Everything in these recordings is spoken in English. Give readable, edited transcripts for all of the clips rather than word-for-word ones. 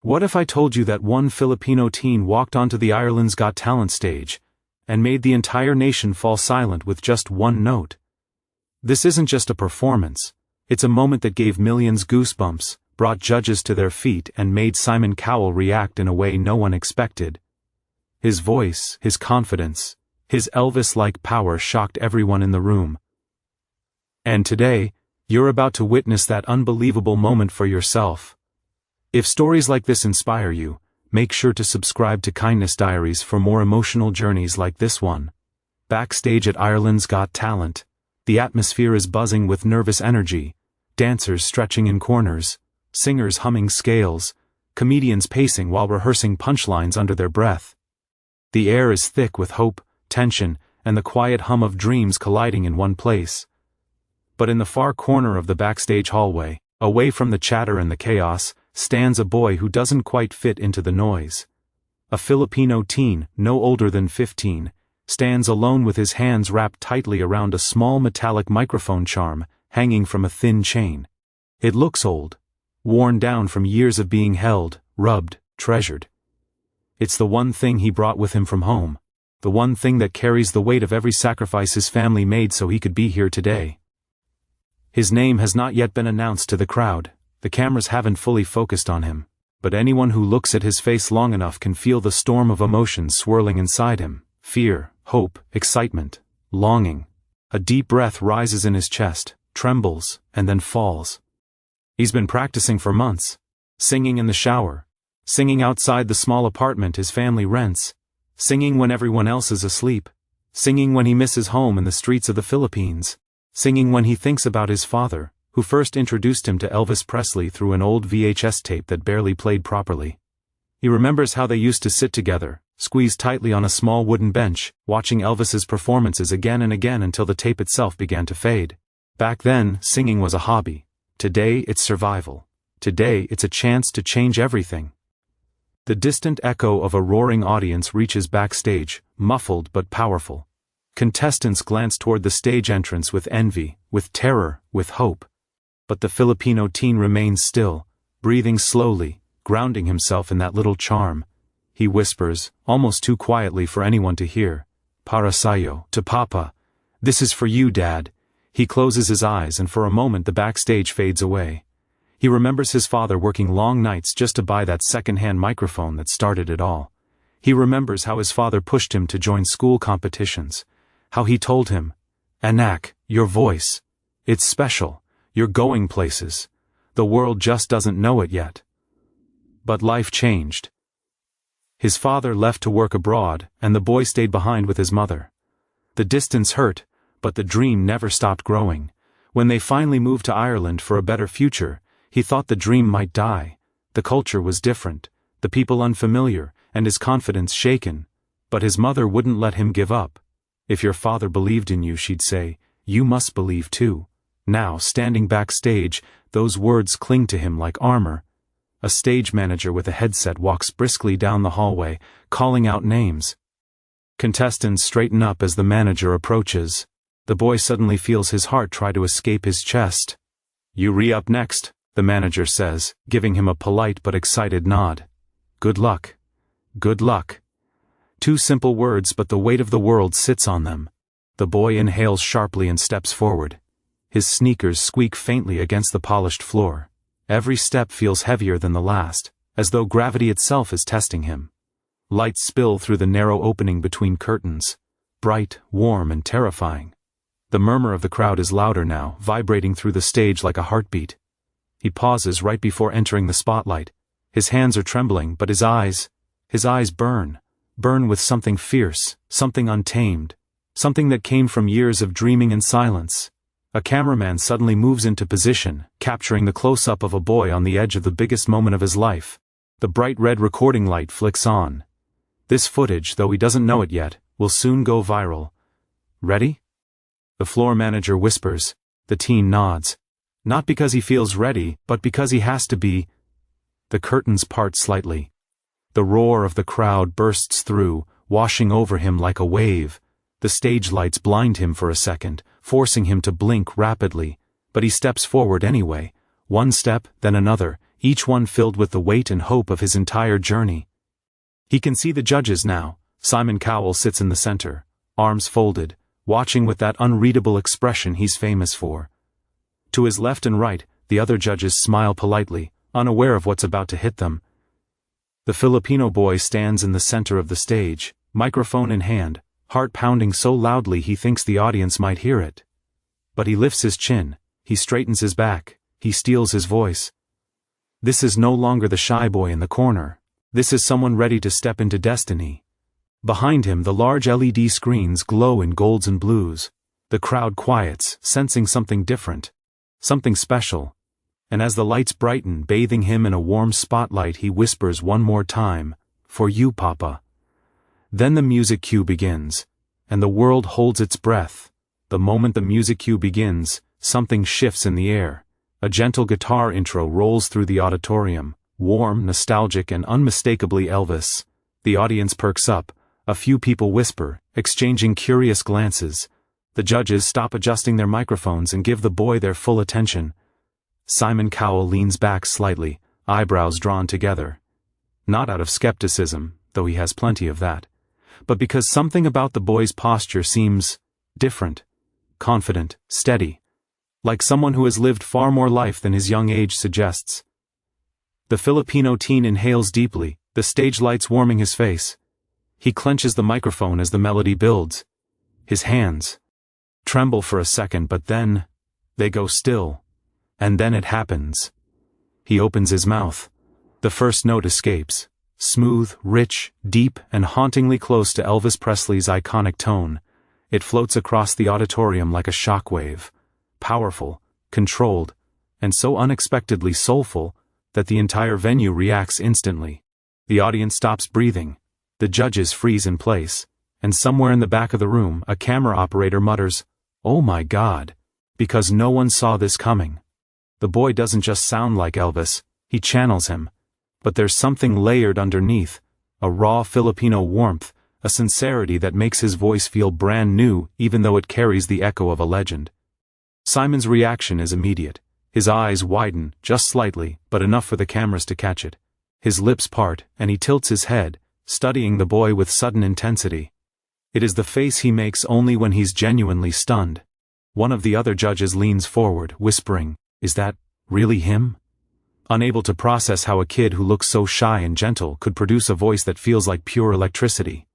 What if I told you that one Filipino teen walked onto the Ireland's Got Talent stage, and made the entire nation fall silent with just one note? This isn't just a performance, it's a moment that gave millions goosebumps, brought judges to their feet and made Simon Cowell react in a way no one expected. His voice, his confidence, his Elvis-like power shocked everyone in the room. And today, you're about to witness that unbelievable moment for yourself. If stories like this inspire you, make sure to subscribe to Kindness Diaries for more emotional journeys like this one. Backstage at Ireland's Got Talent, the atmosphere is buzzing with nervous energy, dancers stretching in corners, singers humming scales, comedians pacing while rehearsing punchlines under their breath. The air is thick with hope, tension, and the quiet hum of dreams colliding in one place. But in the far corner of the backstage hallway, away from the chatter and the chaos, stands a boy who doesn't quite fit into the noise. A Filipino teen, no older than 15, stands alone with his hands wrapped tightly around a small metallic microphone charm hanging from a thin chain. It looks old, worn down from years of being held, rubbed, treasured. It's the one thing he brought with him from home, the one thing that carries the weight of every sacrifice his family made so he could be here today. His name has not yet been announced to the crowd. The cameras haven't fully focused on him, but anyone who looks at his face long enough can feel the storm of emotions swirling inside him: fear, hope, excitement, longing. A deep breath rises in his chest, trembles, and then falls. He's been practicing for months, singing in the shower, singing outside the small apartment his family rents, singing when everyone else is asleep, singing when he misses home in the streets of the Philippines, singing when he thinks about his father, who first introduced him to Elvis Presley through an old VHS tape that barely played properly. He remembers how they used to sit together, squeezed tightly on a small wooden bench, watching Elvis's performances again and again until the tape itself began to fade. Back then, singing was a hobby. Today, it's survival. Today, it's a chance to change everything. The distant echo of a roaring audience reaches backstage, muffled but powerful. Contestants glance toward the stage entrance with envy, with terror, with hope. But the Filipino teen remains still, breathing slowly, grounding himself in that little charm. He whispers, almost too quietly for anyone to hear, "Para sayo," to Papa. "This is for you, Dad." He closes his eyes and for a moment the backstage fades away. He remembers his father working long nights just to buy that second-hand microphone that started it all. He remembers how his father pushed him to join school competitions, how he told him, "Anak, your voice. It's special. You're going places. The world just doesn't know it yet." But life changed. His father left to work abroad, and the boy stayed behind with his mother. The distance hurt, but the dream never stopped growing. When they finally moved to Ireland for a better future, he thought the dream might die. The culture was different, the people unfamiliar, and his confidence shaken. But his mother wouldn't let him give up. "If your father believed in you," she'd say, "you must believe too." Now, standing backstage, those words cling to him like armor. A stage manager with a headset walks briskly down the hallway, calling out names. Contestants straighten up as the manager approaches. The boy suddenly feels his heart try to escape his chest. "You re-up next," the manager says, giving him a polite but excited nod. "Good luck. Good luck." Two simple words, but the weight of the world sits on them. The boy inhales sharply and steps forward. His sneakers squeak faintly against the polished floor. Every step feels heavier than the last, as though gravity itself is testing him. Lights spill through the narrow opening between curtains, bright, warm, and terrifying. The murmur of the crowd is louder now, vibrating through the stage like a heartbeat. He pauses right before entering the spotlight. His hands are trembling, but his eyes burn with something fierce, something untamed, something that came from years of dreaming in silence. A cameraman suddenly moves into position, capturing the close-up of a boy on the edge of the biggest moment of his life. The bright red recording light flicks on. This footage, though he doesn't know it yet, will soon go viral. "Ready?" The floor manager whispers. The teen nods. Not because he feels ready, but because he has to be. The curtains part slightly. The roar of the crowd bursts through, washing over him like a wave. The stage lights blind him for a second, forcing him to blink rapidly, but he steps forward anyway. One step, then another, each one filled with the weight and hope of his entire journey. He can see the judges now. Simon Cowell sits in the center, arms folded, watching with that unreadable expression he's famous for. To his left and right, the other judges smile politely, unaware of what's about to hit them. The Filipino boy stands in the center of the stage, microphone in hand, heart pounding so loudly he thinks the audience might hear it. But he lifts his chin, he straightens his back, he steels his voice. This is no longer the shy boy in the corner. This is someone ready to step into destiny. Behind him the large LED screens glow in golds and blues. The crowd quiets, sensing something different. Something special. And as the lights brighten, bathing him in a warm spotlight, he whispers one more time, "For you, Papa." Then the music cue begins, and the world holds its breath. The moment the music cue begins, something shifts in the air. A gentle guitar intro rolls through the auditorium, warm, nostalgic, and unmistakably Elvis. The audience perks up, a few people whisper, exchanging curious glances. The judges stop adjusting their microphones and give the boy their full attention. Simon Cowell leans back slightly, eyebrows drawn together. Not out of skepticism, though he has plenty of that, but because something about the boy's posture seems different, confident, steady, like someone who has lived far more life than his young age suggests. The Filipino teen inhales deeply, the stage lights warming his face. He clenches the microphone as the melody builds. His hands tremble for a second, but then they go still. And then it happens. He opens his mouth. The first note escapes. Smooth, rich, deep, and hauntingly close to Elvis Presley's iconic tone. It floats across the auditorium like a shockwave. Powerful, controlled, and so unexpectedly soulful that the entire venue reacts instantly. The audience stops breathing. The judges freeze in place. And somewhere in the back of the room, a camera operator mutters, "Oh my God," because no one saw this coming. The boy doesn't just sound like Elvis, he channels him. But there's something layered underneath, a raw Filipino warmth, a sincerity that makes his voice feel brand new even though it carries the echo of a legend. Simon's reaction is immediate. His eyes widen, just slightly, but enough for the cameras to catch it. His lips part, and he tilts his head, studying the boy with sudden intensity. It is the face he makes only when he's genuinely stunned. One of the other judges leans forward, whispering, "Is that really him?" Unable to process how a kid who looks so shy and gentle could produce a voice that feels like pure electricity.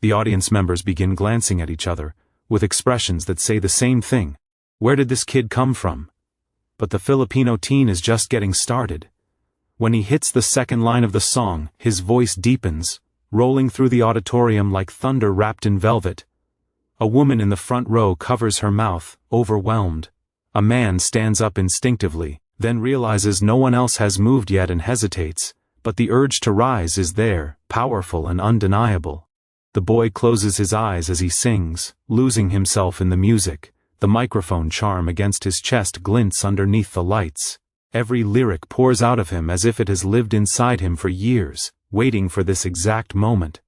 The audience members begin glancing at each other, with expressions that say the same thing. Where did this kid come from? But the Filipino teen is just getting started. When he hits the second line of the song, his voice deepens, rolling through the auditorium like thunder wrapped in velvet. A woman in the front row covers her mouth, overwhelmed. A man stands up instinctively, then realizes no one else has moved yet and hesitates, but the urge to rise is there, powerful and undeniable. The boy closes his eyes as he sings, losing himself in the music. The microphone charm against his chest glints underneath the lights. Every lyric pours out of him as if it has lived inside him for years, waiting for this exact moment.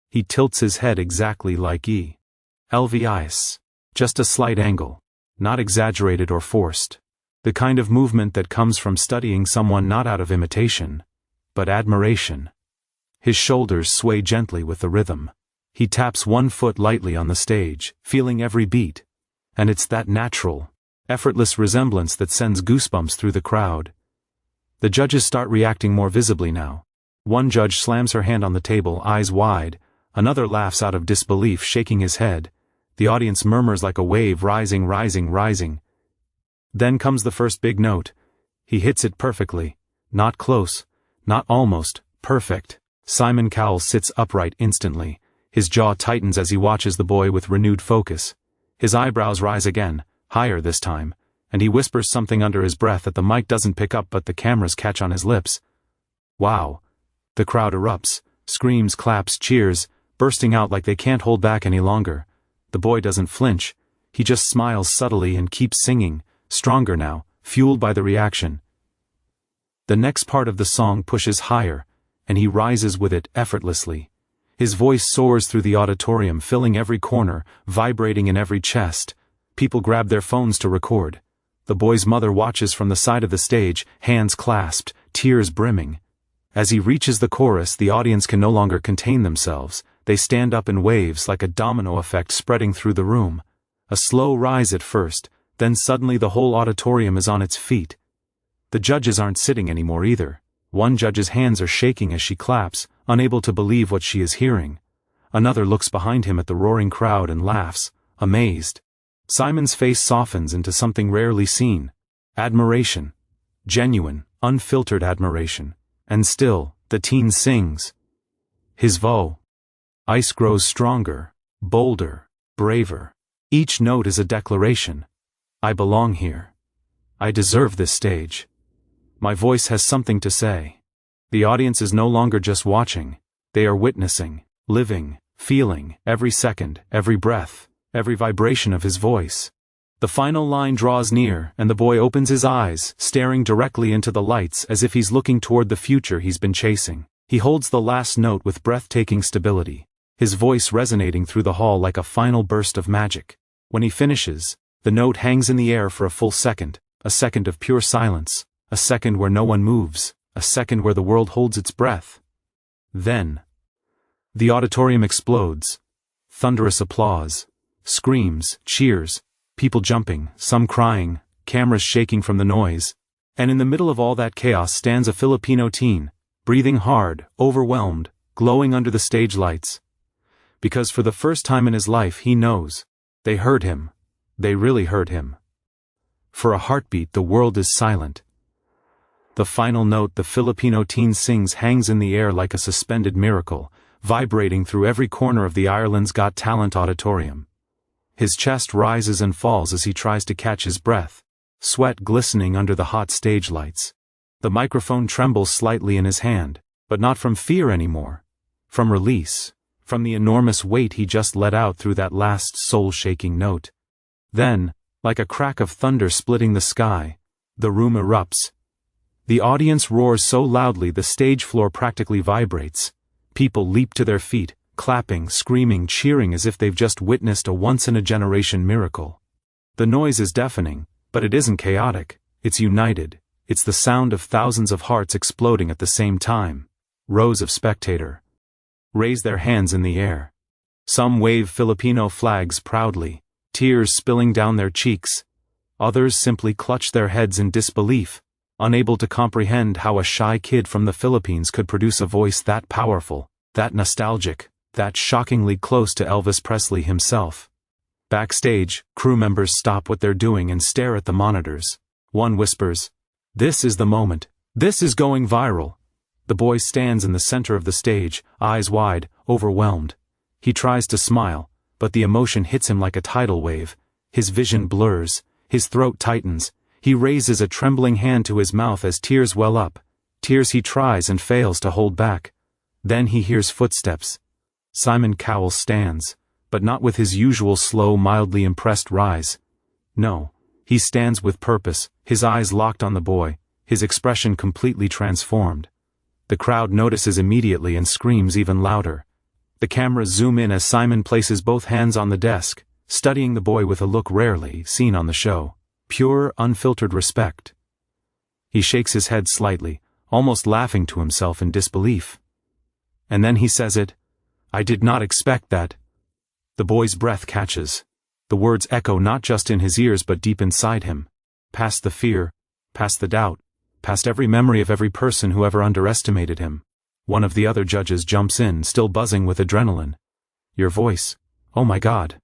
He tilts his head exactly like Elvis. Just a slight angle. Not exaggerated or forced. The kind of movement that comes from studying someone not out of imitation, but admiration. His shoulders sway gently with the rhythm. He taps one foot lightly on the stage, feeling every beat. And it's that natural, effortless resemblance that sends goosebumps through the crowd. The judges start reacting more visibly now. One judge slams her hand on the table, eyes wide. Another laughs out of disbelief, shaking his head. The audience murmurs like a wave, rising, rising, rising. Then comes the first big note. He hits it perfectly. Not close. Not almost. Perfect. Simon Cowell sits upright instantly. His jaw tightens as he watches the boy with renewed focus. His eyebrows rise again, higher this time, and he whispers something under his breath that the mic doesn't pick up but the cameras catch on his lips. Wow. The crowd erupts. Screams, claps, cheers, bursting out like they can't hold back any longer. The boy doesn't flinch. He just smiles subtly and keeps singing, stronger now, fueled by the reaction. The next part of the song pushes higher, and he rises with it effortlessly. His voice soars through the auditorium, filling every corner, vibrating in every chest. People grab their phones to record. The boy's mother watches from the side of the stage, hands clasped, tears brimming. As he reaches the chorus, the audience can no longer contain themselves. They stand up in waves like a domino effect spreading through the room. A slow rise at first, then suddenly the whole auditorium is on its feet. The judges aren't sitting anymore either. One judge's hands are shaking as she claps, unable to believe what she is hearing. Another looks behind him at the roaring crowd and laughs, amazed. Simon's face softens into something rarely seen. Admiration. Genuine, unfiltered admiration. And still, the teen sings. His voice grows stronger, bolder, braver. Each note is a declaration. I belong here. I deserve this stage. My voice has something to say. The audience is no longer just watching. They are witnessing, living, feeling, every second, every breath, every vibration of his voice. The final line draws near, and the boy opens his eyes, staring directly into the lights as if he's looking toward the future he's been chasing. He holds the last note with breathtaking stability, his voice resonating through the hall like a final burst of magic. When he finishes, the note hangs in the air for a full second, a second of pure silence, a second where no one moves, a second where the world holds its breath. Then, the auditorium explodes. Thunderous applause, screams, cheers, people jumping, some crying, cameras shaking from the noise. And in the middle of all that chaos stands a Filipino teen, breathing hard, overwhelmed, glowing under the stage lights. Because for the first time in his life he knows. They heard him. They really heard him. For a heartbeat the world is silent. The final note the Filipino teen sings hangs in the air like a suspended miracle, vibrating through every corner of the Ireland's Got Talent auditorium. His chest rises and falls as he tries to catch his breath, sweat glistening under the hot stage lights. The microphone trembles slightly in his hand, but not from fear anymore. From release, from the enormous weight he just let out through that last soul-shaking note. Then, like a crack of thunder splitting the sky, the room erupts. The audience roars so loudly the stage floor practically vibrates. People leap to their feet, clapping, screaming, cheering as if they've just witnessed a once-in-a-generation miracle. The noise is deafening, but it isn't chaotic, it's united. It's the sound of thousands of hearts exploding at the same time. Rows of spectators raise their hands in the air. Some wave Filipino flags proudly, tears spilling down their cheeks. Others simply clutch their heads in disbelief, unable to comprehend how a shy kid from the Philippines could produce a voice that powerful, that nostalgic, that shockingly close to Elvis Presley himself. Backstage, crew members stop what they're doing and stare at the monitors. One whispers, "This is the moment. This is going viral." The boy stands in the center of the stage, eyes wide, overwhelmed. He tries to smile, but the emotion hits him like a tidal wave. His vision blurs, his throat tightens. He raises a trembling hand to his mouth as tears well up, tears he tries and fails to hold back. Then he hears footsteps. Simon Cowell stands, but not with his usual slow, mildly impressed rise. No, he stands with purpose, his eyes locked on the boy, his expression completely transformed. The crowd notices immediately and screams even louder. The cameras zoom in as Simon places both hands on the desk, studying the boy with a look rarely seen on the show. Pure, unfiltered respect. He shakes his head slightly, almost laughing to himself in disbelief. And then he says it, "I did not expect that." The boy's breath catches. The words echo not just in his ears but deep inside him. Past the fear, past the doubt, past every memory of every person who ever underestimated him. One of the other judges jumps in, still buzzing with adrenaline. "Your voice. Oh my God.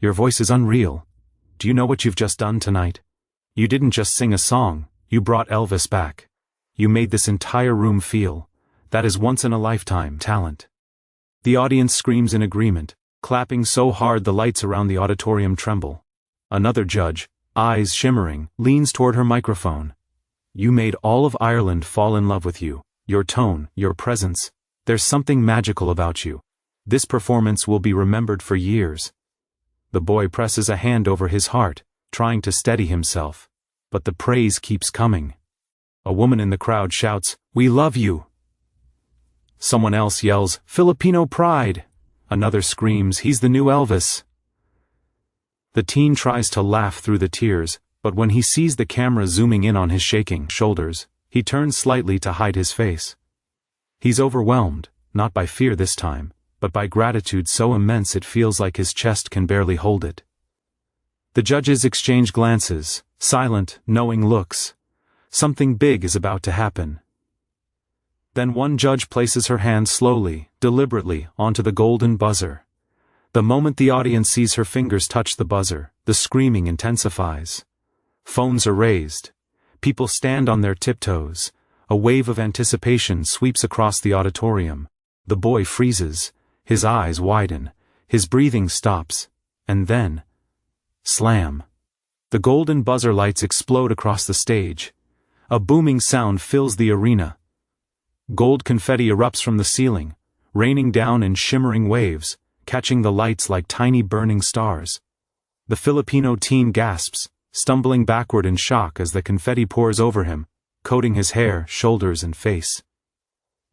Your voice is unreal. Do you know what you've just done tonight? You didn't just sing a song, you brought Elvis back. You made this entire room feel. That is once-in-a-lifetime talent." The audience screams in agreement, clapping so hard the lights around the auditorium tremble. Another judge, eyes shimmering, leans toward her microphone. "You made all of Ireland fall in love with you. Your tone, your presence. There's something magical about you. This performance will be remembered for years." The boy presses a hand over his heart, trying to steady himself. But the praise keeps coming. A woman in the crowd shouts, "We love you." Someone else yells, "Filipino pride." Another screams, "He's the new Elvis." The teen tries to laugh through the tears, but when he sees the camera zooming in on his shaking shoulders, He turns slightly to hide his face. He's overwhelmed, not by fear this time, but by gratitude so immense it feels like his chest can barely hold it. The judges exchange glances, silent, knowing looks. Something big is about to happen. Then one judge places her hand slowly, deliberately, onto the golden buzzer. The moment the audience sees her fingers touch the buzzer, the screaming intensifies. Phones are raised. People stand on their tiptoes. A wave of anticipation sweeps across the auditorium. The boy freezes. His eyes widen. His breathing stops. And then, slam. The golden buzzer lights explode across the stage. A booming sound fills the arena. Gold confetti erupts from the ceiling, raining down in shimmering waves, catching the lights like tiny burning stars. The Filipino teen gasps, stumbling backward in shock as the confetti pours over him, coating his hair, shoulders, and face.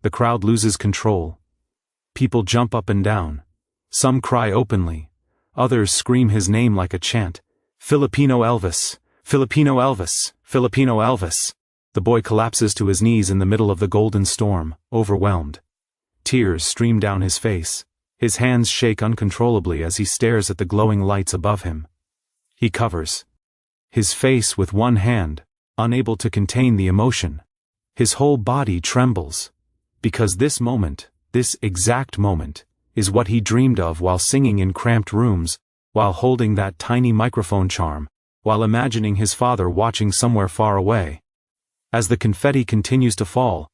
The crowd loses control. People jump up and down. Some cry openly. Others scream his name like a chant. Filipino Elvis! Filipino Elvis! Filipino Elvis! The boy collapses to his knees in the middle of the golden storm, overwhelmed. Tears stream down his face. His hands shake uncontrollably as he stares at the glowing lights above him. He covers his face with one hand, unable to contain the emotion. His whole body trembles. Because this moment, this exact moment, is what he dreamed of while singing in cramped rooms, while holding that tiny microphone charm, while imagining his father watching somewhere far away. As the confetti continues to fall,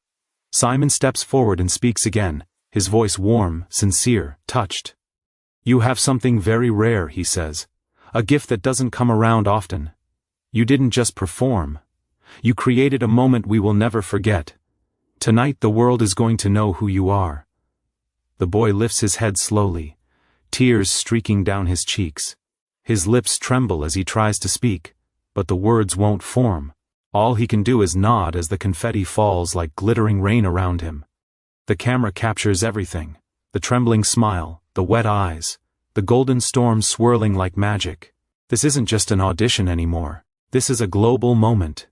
Simon steps forward and speaks again, his voice warm, sincere, touched. "You have something very rare," he says. "A gift that doesn't come around often. You didn't just perform. You created a moment we will never forget. Tonight the world is going to know who you are." The boy lifts his head slowly, tears streaking down his cheeks. His lips tremble as he tries to speak, but the words won't form. All he can do is nod as the confetti falls like glittering rain around him. The camera captures everything: the trembling smile, the wet eyes, the golden storm swirling like magic. This isn't just an audition anymore. This is a global moment.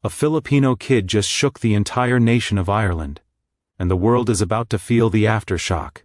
A Filipino kid just shook the entire nation of Ireland, and the world is about to feel the aftershock.